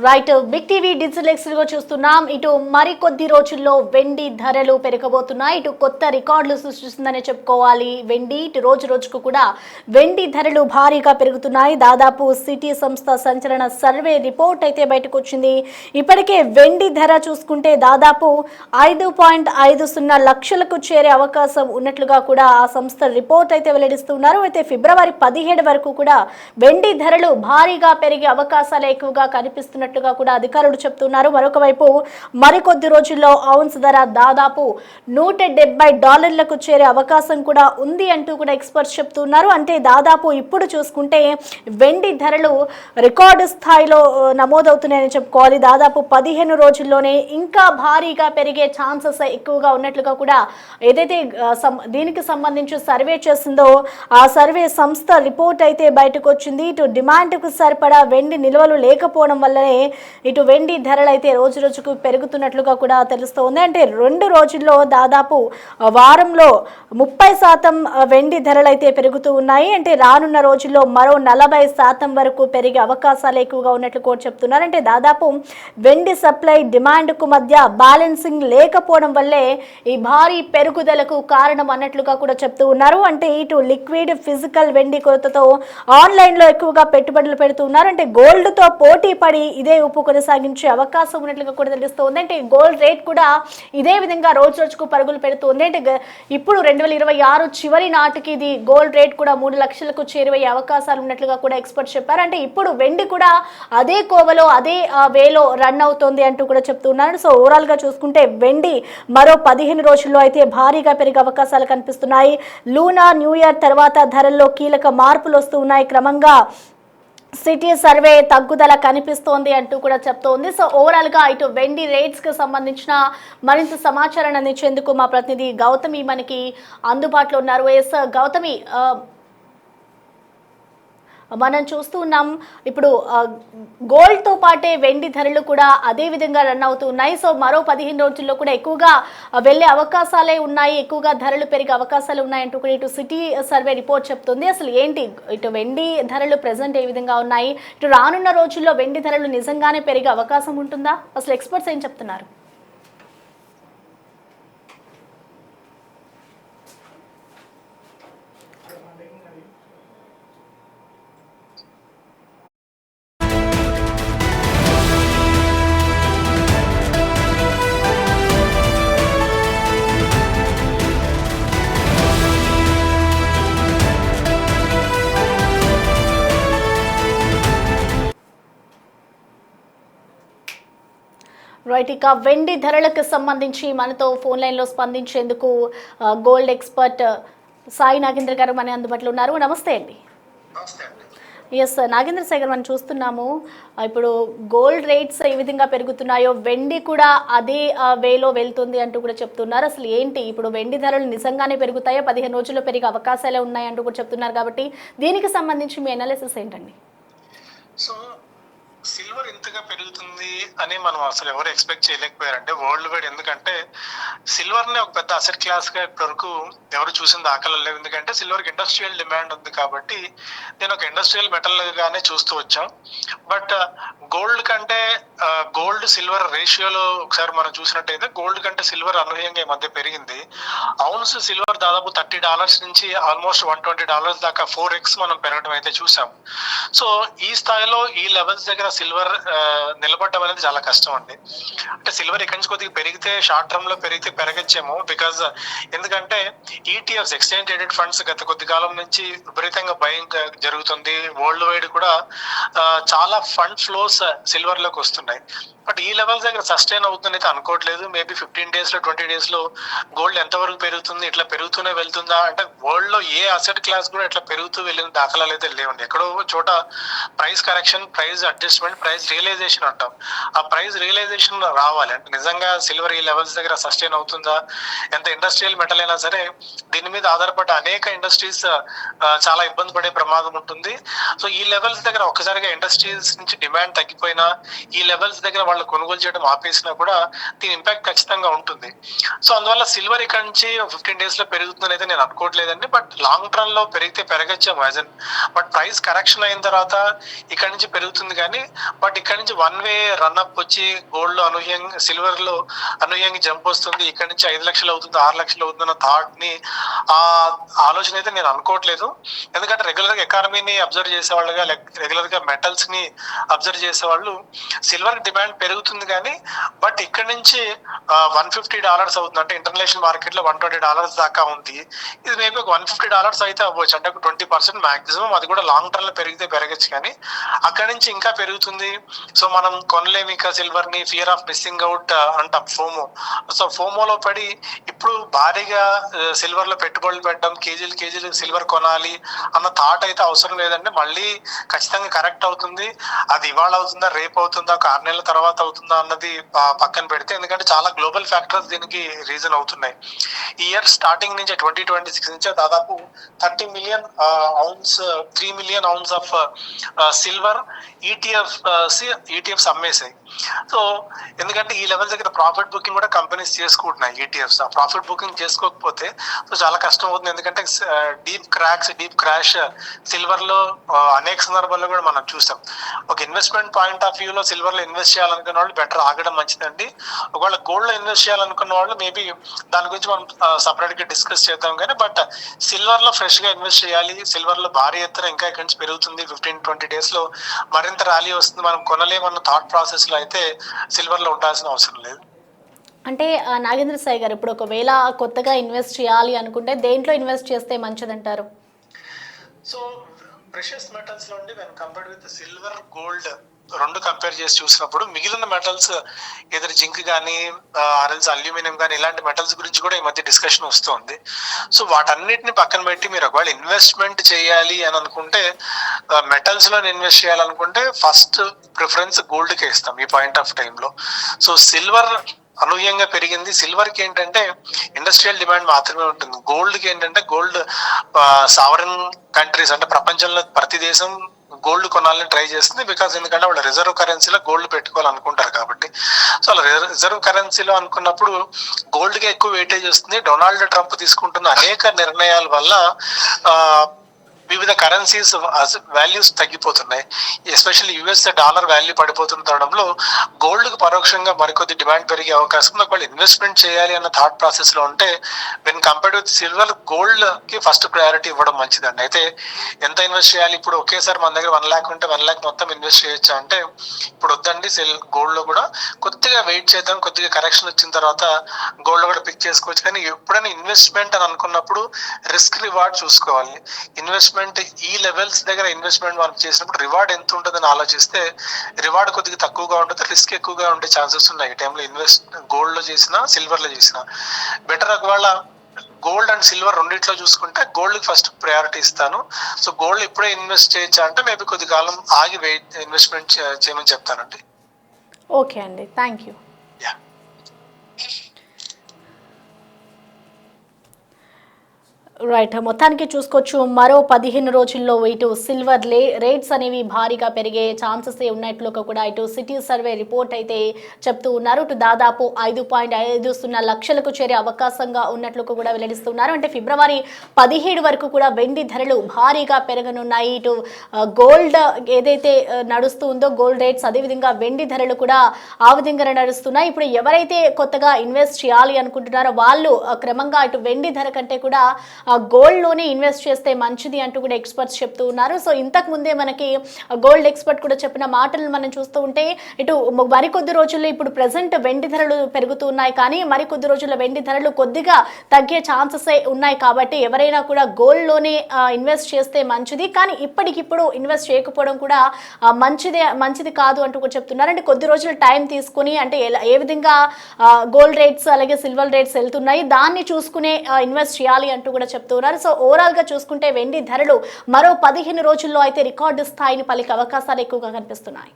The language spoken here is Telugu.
రైట్ బిగ్ టీవీ డిజిటల్ ఎక్స్లో చూస్తున్నాం. ఇటు మరికొద్ది రోజుల్లో వెండి ధరలు పెరగబోతున్నాయి. ఇటు కొత్త రికార్డులు సృష్టిస్తుందని చెప్పుకోవాలి వెండి. ఇటు రోజు రోజుకు కూడా వెండి ధరలు భారీగా పెరుగుతున్నాయి. దాదాపు సిటీ సంస్థ సంచలన సర్వే రిపోర్ట్ అయితే బయటకు వచ్చింది. ఇప్పటికే వెండి ధర చూసుకుంటే దాదాపు 5.50 లక్షలకు చేరే అవకాశం ఉన్నట్లుగా కూడా ఆ సంస్థ రిపోర్ట్ అయితే వెల్లడిస్తున్నారు. అయితే ఫిబ్రవరి 17 వరకు కూడా వెండి ధరలు భారీగా పెరిగే అవకాశాలు ఎక్కువగా కనిపిస్తున్నట్లుగా కూడా అధికారులు చెప్తున్నారు. మరొక వైపు మరికొద్ది రోజుల్లో ఔన్స్ ధర దాదాపు $170లకు చేరే అవకాశం కూడా ఉంది అంటూ కూడా ఎక్స్పర్ట్స్ చెప్తున్నారు. అంటే దాదాపు ఇప్పుడు చూసుకుంటే వెండి ధరలు రికార్డు స్థాయిలో నమోదవుతున్నాయని చెప్పుకోవాలి. దాదాపు 15 రోజుల్లోనే ఇంకా భారీగా పెరిగే ఛాన్సెస్ ఎక్కువగా ఉన్నట్లుగా కూడా ఏదైతే దీనికి సంబంధించి సర్వే చేసిందో ఆ సర్వే సంస్థ రిపోర్ట్ అయితే బయటకు వచ్చింది. ఇటు డిమాండ్కు సరిపడా వెండి నిల్వలు లేకపోవడం వల్లనే ఇటు వెండి ధరలు అయితే రోజు రోజుకు పెరుగుతున్నట్లుగా కూడా తెలుస్తోంది. అంటే 2 రోజుల్లో దాదాపు వారంలో 30% వెండి ధరలు అయితే పెరుగుతూ ఉన్నాయి. అంటే రానున్న రోజుల్లో మరో 40% వరకు పెరిగే అవకాశాలు ఎక్కువగా ఉన్నట్లు కూడా చెప్తున్నారు. అంటే దాదాపు వెండి సప్లై డిమాండ్కు మధ్య బ్యాలెన్సింగ్ లేకపోవడం వల్లే ఈ భారీ పెరుగుదలకు కారణం అన్నట్లుగా కూడా చెప్తూ ఉన్నారు. అంటే ఇటు లిక్విడ్ ఫిజికల్ వెండి కొరతతో ఆన్లైన్లో ఎక్కువగా పెట్టుబడులు పెడుతున్నారు. అంటే గోల్డ్తో పోటీ పడి ఇదే ఉప్పు కొనసాగించే అవకాశం ఉన్నట్లుగా కూడా తెలుస్తోంది. అంటే గోల్డ్ రేట్ కూడా ఇదే విధంగా రోజు రోజుకు పరుగులు పెడుతుంది. అంటే ఇప్పుడు 2026 చివరి నాటికి ఇది గోల్డ్ రేట్ కూడా 3 లక్షలకు చేరువయ్యే అవకాశాలు ఉన్నట్లుగా కూడా ఎక్స్పర్ట్స్ చెప్పారు. అంటే ఇప్పుడు వెండి కూడా అదే కోవలో అదే వేలో రన్ అవుతోంది అంటూ కూడా చెప్తున్నారు. సో ఓవరాల్ గా చూసుకుంటే వెండి మరో 15 రోజుల్లో అయితే భారీగా పెరిగే అవకాశాలు కనిపిస్తున్నాయి. లూనా న్యూ ఇయర్ తర్వాత ధరల్లో కీలక మార్పులు వస్తూ ఉన్నాయి. క్రమంగా సిటీ సర్వే తగ్గుదల కనిపిస్తోంది అంటూ కూడా చెప్తోంది. సో ఓవరాల్ గా ఇటు వెండి రేట్స్ కి సంబంధించిన మరింత సమాచారాన్ని అందించేందుకు మా ప్రతినిధి గౌతమి మనకి అందుబాటులో ఉన్నారు. ఎస్ గౌతమి, మనం చూస్తూ ఉన్నాం ఇప్పుడు గోల్డ్తో పాటే వెండి ధరలు కూడా అదే విధంగా రన్ అవుతూ ఉన్నాయి. సో మరో 15 రోజుల్లో కూడా ఎక్కువగా వెళ్ళే అవకాశాలే ఉన్నాయి, ఎక్కువగా ధరలు పెరిగే అవకాశాలు ఉన్నాయంటూ కూడా ఇటు సిటీ సర్వే రిపోర్ట్ చెప్తుంది. అసలు ఏంటి ఇటు వెండి ధరలు ప్రెసెంట్ ఏ విధంగా ఉన్నాయి, ఇటు రానున్న రోజుల్లో వెండి ధరలు నిజంగానే పెరిగే అవకాశం ఉంటుందా, అసలు ఎక్స్పర్ట్స్ ఏం చెప్తున్నారు? రైట్, ఇక వెండి ధరలకు సంబంధించి మనతో ఫోన్ లైన్లో స్పందించేందుకు గోల్డ్ ఎక్స్పర్ట్ సాయి నాగేంద్ర గారు మన అందుబాటులో ఉన్నారు. నమస్తే అండి. ఎస్ నాగేంద్ర సాగర్, మనం చూస్తున్నాము ఇప్పుడు గోల్డ్ రేట్స్ ఏ విధంగా పెరుగుతున్నాయో వెండి కూడా అదే వేలో వెళ్తుంది అంటూ కూడా చెప్తున్నారు. అసలు ఏంటి ఇప్పుడు వెండి ధరలు నిజంగానే పెరుగుతాయో 15 రోజుల్లో పెరిగే అవకాశాలే ఉన్నాయి అంటూ కూడా చెప్తున్నారు. కాబట్టి దీనికి సంబంధించి మీ అనాలిసిస్ ఏంటండి? సో సిల్వర్ ఇంతగా పెరుగుతుంది అని మనం అసలు ఎవరు ఎక్స్పెక్ట్ చేయలేకపోయారంటే వరల్డ్ వైడ్. ఎందుకంటే సిల్వర్ ని ఒక పెద్ద అసెట్ క్లాస్ గా ఇప్పటివరకు ఎవరు చూసిన దాఖలు లేవు. ఎందుకంటే సిల్వర్ కి ఇండస్ట్రియల్ డిమాండ్ ఉంది కాబట్టి నేను ఒక ఇండస్ట్రియల్ మెటల్ గానే చూస్తూ వచ్చాం. బట్ గోల్డ్ కంటే గోల్డ్ సిల్వర్ రేషియోలో ఒకసారి మనం చూసినట్టయితే గోల్డ్ కంటే సిల్వర్ అనూహ్యంగా ఈ మధ్య పెరిగింది. ఔన్స్ సిల్వర్ దాదాపు $30 నుంచి ఆల్మోస్ట్ $120 దాకా 4x మనం పెరగడం అయితే చూసాం. సో ఈ స్థాయిలో ఈ లెవెల్స్ దగ్గర సిల్వర్ నిలబడడం అనేది చాలా కష్టం అండి. అంటే సిల్వర్ ఇక్కడి నుంచి కొద్దిగా పెరిగితే షార్ట్ టర్మ్ లో పెరిగితే పెరగచ్చేమో. బికాజ్ ఎందుకంటే ఈటీఎఫ్స్ ఎక్స్చేంజ్ ట్రేడెడ్ ఫండ్స్ గత కొద్ది కాలం నుంచి విపరీతంగా బయింగ్ జరుగుతుంది. వరల్డ్ వైడ్ కూడా చాలా ఫండ్ ఫ్లోస్ సిల్వర్ లోకి వస్తున్నాయి. బట్ ఈ లెవెల్స్ దగ్గర సస్టైన్ అవుతుంది అయితే అనుకోవట్లేదు. మేబీ 15 days లో 20 days లో గోల్డ్ ఎంతవరకు పెరుగుతుంది, ఇట్లా పెరుగుతూనే వెళ్తుందా అంటే వరల్డ్ లో ఏ అసెట్ క్లాస్ కూడా ఇట్లా పెరుగుతూ వెళ్ళిన దాఖలాలు అయితే లేవండి. ఎక్కడో చోట price correction, price adjustment, price realisation అంటాం. ఆ ప్రైస్ రియలైజేషన్ రావాలి అంటే నిజంగా సిల్వర్ ఈ లెవెల్స్ దగ్గర సస్టైన్ అవుతుందా. ఎంత ఇండస్ట్రియల్ మెటల్ అయినా సరే దీని మీద ఆధారపడ్డ అనేక ఇండస్ట్రీస్ చాలా ఇబ్బంది పడే ప్రమాదం ఉంటుంది. సో ఈ లెవెల్స్ దగ్గర ఒక్కసారిగా ఇండస్ట్రీస్ నుంచి డిమాండ్ తగ్గిపోయినా, ఈ లెవెల్స్ దగ్గర వాళ్ళు కొనుగోలు చేయడం ఆపేసినా కూడా దీని ఇంపాక్ట్ ఖచ్చితంగా ఉంటుంది. సో అందువల్ల సిల్వర్ ఇక్కడ నుంచి 15 days లో పెరుగుతుందని అయితే నేను అనుకోవట్లేదండి. బట్ లాంగ్ టర్మ్ లో పెరిగితే పెరగచ్చేమో బట్ ప్రైస్ కరెక్షన్ అయిన తర్వాత ఇక్కడ నుంచి పెరుగుతుంది కానీ, బట్ ఇక్కడ నుంచి వన్ వే రన్అప్ వచ్చి గోల్డ్ లో అనూహ్యంగా సిల్వర్ లో అనూహ్యంగా జంప్ వస్తుంది, ఇక్కడ నుంచి 5 లక్షలు అవుతుంది 6 లక్షలు అవుతుంది అన్న థాట్ ని ఆ ఆలోచన అయితే నేను అనుకోవట్లేదు. ఎందుకంటే రెగ్యులర్ గా ఎకానమీని అబ్జర్వ్ చేసేవాళ్ళుగా రెగ్యులర్ గా మెటల్స్ ని అబ్జర్వ్ చేసేవాళ్ళు సిల్వర్ డిమాండ్ పెరుగుతుంది కానీ, బట్ ఇక్కడ నుంచి $150 అవుతుంది, అంటే ఇంటర్నేషనల్ మార్కెట్ లో $120 దాకా ఉంది. ఇది మేబీ ఒక $150 అయితే అవ్వచ్చు, అంటే ఒక 20% మాక్సిమం. అది కూడా లాంగ్ టర్మ్ లో పెరిగితే పెరగచ్చు కానీ అక్కడి నుంచి ఇంకా పెరుగుతుంది. సో మనం కొనలేము ఇంకా సిల్వర్ ని, ఫియర్ ఆఫ్ మిస్సింగ్ అవుట్ అంటాం, ఫోమో. సో ఫోమోలో పడి ఇప్పుడు భారీగా సిల్వర్ లో పెట్టుబడులు పెట్టడం, కేజీలు సిల్వర్ కొనాలి అన్న థాట్ అయితే అవసరం లేదండి. మళ్ళీ ఖచ్చితంగా కరెక్ట్ అవుతుంది. అది ఇవాళ అవుతుందా, రేపు అవుతుందా, ఒక 6 నెలల తర్వాత అవుతుందా అన్నది పక్కన పెడితే, ఎందుకంటే చాలా గ్లోబల్ ఫ్యాక్టర్స్ దీనికి రీజన్ అవుతున్నాయి. ఈ ఇయర్ స్టార్టింగ్ నుంచి 2026 నుంచి దాదాపు 3 million ounce of silver ETFs అమ్మేసాయి. సో ఎందుకంటే ఈ లెవెల్ దగ్గర ప్రాఫిట్ బుకింగ్ కూడా కంపెనీస్ చేసుకుంటున్నాయి ఈటీఎఫ్స్. ఆ ప్రాఫిట్ బుకింగ్ చేసుకోకపోతే సో చాలా కష్టం అవుతుంది. ఎందుకంటే డీప్ క్రాష్ సిల్వర్ లో అనేక సందర్భాల్లో కూడా మనం చూసాం. ఒక ఇన్వెస్ట్మెంట్ పాయింట్ ఆఫ్ వ్యూ లో సిల్వర్ లో ఇన్వెస్ట్ చేయాలనుకున్న వాళ్ళు బెటర్ ఆగడం మంచిదండి. ఒకవేళ గోల్డ్ లో ఇన్వెస్ట్ చేయాలనుకున్న వాళ్ళు మేబీ దాని గురించి మనం సపరేట్ గా డిస్కస్ చేద్దాం కానీ, బట్ సిల్వర్ లో ఫ్రెష్ గా ఇన్వెస్ట్ చేయాలి. సిల్వర్ లో భారీ ఎత్తున ఇంకా ఇక్కడి నుంచి పెరుగుతుంది, 15-20 days లో మరింత ర్యాలీ వస్తుంది, మనం కొనలేమన్న థాట్ ప్రాసెస్ లో అయితే సిల్వర్ లో ఉండాల్సిన అవసరం లేదు. అంటే నాగేంద్ర సాయి గారు, ఇప్పుడు ఒకవేళ కొత్తగా ఇన్వెస్ట్ చేయాలి అనుకుంటే దేంట్లో ఇన్వెస్ట్ చేస్తే మంచిదంటారు? సో ప్రెషియస్ మెటల్స్ లో ఉండి when compared with silver, gold రెండు కంపేర్ చేసి చూసినప్పుడు మిగిలిన మెటల్స్ ఏదైనా జింక్ కానీ ఆర్ఎల్స్ అల్యూమినియం కానీ ఇలాంటి మెటల్స్ గురించి కూడా ఈ మధ్య డిస్కషన్ వస్తుంది. సో వాటన్నిటిని పక్కన పెట్టి మీరు ఒకవేళ ఇన్వెస్ట్మెంట్ చేయాలి అని అనుకుంటే, మెటల్స్ లో ఇన్వెస్ట్ చేయాలనుకుంటే ఫస్ట్ ప్రిఫరెన్స్ గోల్డ్ కే ఇస్తాం ఈ పాయింట్ ఆఫ్ టైమ్ లో. సో సిల్వర్ అనూహ్యంగా పెరిగింది. సిల్వర్ కి ఏంటంటే ఇండస్ట్రియల్ డిమాండ్ మాత్రమే ఉంటుంది. గోల్డ్ కి ఏంటంటే గోల్డ్ సావరెన్ కంట్రీస్, అంటే ప్రపంచంలో ప్రతి దేశం గోల్డ్ కొనాలని ట్రై చేస్తుంది. బికాస్ ఎందుకంటే వాళ్ళు రిజర్వ్ కరెన్సీలో గోల్డ్ పెట్టుకోవాలనుకుంటారు కాబట్టి. సో అలా రిజర్వ్ కరెన్సీలో అనుకున్నప్పుడు గోల్డ్ కి ఎక్కువ వెయిటేజ్ వస్తుంది. డొనాల్డ్ ట్రంప్ తీసుకుంటున్న అనేక నిర్ణయాల వల్ల వివిధ కరెన్సీస్ వాల్యూస్ తగ్గిపోతున్నాయి. ఎస్పెషల్లీ యుఎస్ డాలర్ వాల్యూ పడిపోతున్న తరుణంలో గోల్డ్ కు పరోక్షంగా మరికొద్ది డిమాండ్ పెరిగే అవకాశం ఉంది. ఒకవేళ ఇన్వెస్ట్మెంట్ చేయాలి అన్న థాట్ ప్రాసెస్ లో ఉంటే when compared with silver, gold కి ఫస్ట్ ప్రయారిటీ ఇవ్వడం మంచిదండి. అయితే ఎంత ఇన్వెస్ట్ చేయాలి? ఇప్పుడు ఒకేసారి మన దగ్గర 1 lakh ఉంటే 1 lakh మొత్తం ఇన్వెస్ట్ చేయొచ్చా అంటే ఇప్పుడు వద్దండి. గోల్డ్ లో కూడా కొద్దిగా వెయిట్ చేద్దాం, కొద్దిగా కరెక్షన్ వచ్చిన తర్వాత గోల్డ్ లో కూడా పిక్ చేసుకోవచ్చు. కానీ ఎప్పుడైనా ఇన్వెస్ట్మెంట్ అని అనుకున్నప్పుడు రిస్క్ రివార్డ్ చూసుకోవాలి. ఇన్వెస్ట్మెంట్ ఈ లెవెల్స్ దగ్గర ఇన్వెస్ట్మెంట్ మనం చేసినప్పుడు రివార్డ్ ఎంత ఉంటుందని ఆలోచిస్తే రివార్డ్ కొద్దిగా తక్కువగా ఉంటుంది, రిస్క్ ఎక్కువగా ఉండే ఛాన్సెస్ ఉన్నాయి. ఈ టైంలో గోల్డ్ లో చేసినా సిల్వర్ లో చేసినా బెటర్. ఒకవేళ గోల్డ్ అండ్ సిల్వర్ రెండిట్లో చూసుకుంటే గోల్డ్ కి ఫస్ట్ ప్రయారిటీ ఇస్తాను. సో గోల్డ్ ఇప్పుడే ఇన్వెస్ట్ చేయొచ్చా అంటే మేబీ కొద్ది కాలం ఆగి ఇన్వెస్ట్మెంట్ చేయమని చెప్తానండి. ఓకే అండి, థ్యాంక్ యూ. రైట్, మొత్తానికి చూసుకోవచ్చు మరో 15 రోజుల్లో ఇటు సిల్వర్ రేట్స్ అనేవి భారీగా పెరిగే ఛాన్సెస్ ఉన్నట్లు కూడా ఇటు సిటీ సర్వే రిపోర్ట్ అయితే చెప్తూ ఉన్నారు. ఇటు దాదాపు 5.50 లక్షలకు చేరే అవకాశంగా ఉన్నట్లు కూడా వెల్లడిస్తున్నారు. అంటే ఫిబ్రవరి 17 వరకు కూడా వెండి ధరలు భారీగా పెరగనున్నాయి. ఇటు గోల్డ్ ఏదైతే నడుస్తూ ఉందో గోల్డ్ రేట్స్, అదేవిధంగా వెండి ధరలు కూడా ఆ విధంగా నడుస్తున్నాయి. ఇప్పుడు ఎవరైతే కొత్తగా ఇన్వెస్ట్ చేయాలి అనుకుంటున్నారో వాళ్ళు క్రమంగా ఇటు వెండి ధర కంటే కూడా గోల్డ్ లోనే ఇన్వెస్ట్ చేస్తే మంచిది అంటూ కూడా ఎక్స్పర్ట్స్ చెప్తూ ఉన్నారు. సో ఇంతకు ముందే మనకి గోల్డ్ ఎక్స్పర్ట్ కూడా చెప్పిన మాటలను మనం చూస్తూ ఉంటే ఇటు మరికొద్ది రోజుల్లో ఇప్పుడు ప్రెసెంట్ వెండి ధరలు పెరుగుతున్నాయి, కానీ మరికొద్ది రోజుల్లో వెండి ధరలు కొద్దిగా తగ్గే ఛాన్సెస్ ఉన్నాయి. కాబట్టి ఎవరైనా కూడా గోల్డ్ లోనే ఇన్వెస్ట్ చేస్తే మంచిది, కానీ ఇప్పటికిప్పుడు ఇన్వెస్ట్ చేయకపోవడం కూడా మంచిది కాదు అంటూ కూడా చెప్తున్నారు. అంటే కొద్ది రోజులు టైం తీసుకుని, అంటే ఏ విధంగా గోల్డ్ రేట్స్ అలాగే సిల్వర్ రేట్స్ వెళ్తున్నాయి దాన్ని చూసుకునే ఇన్వెస్ట్ చేయాలి అంటూ కూడా చెప్తున్నారు. సో ఓవరాల్ గా చూసుకుంటే వెండి ధరలు మరో 15 రోజుల్లో అయితే రికార్డు స్థాయిని పలికే అవకాశాలు ఎక్కువగా కనిపిస్తున్నాయి.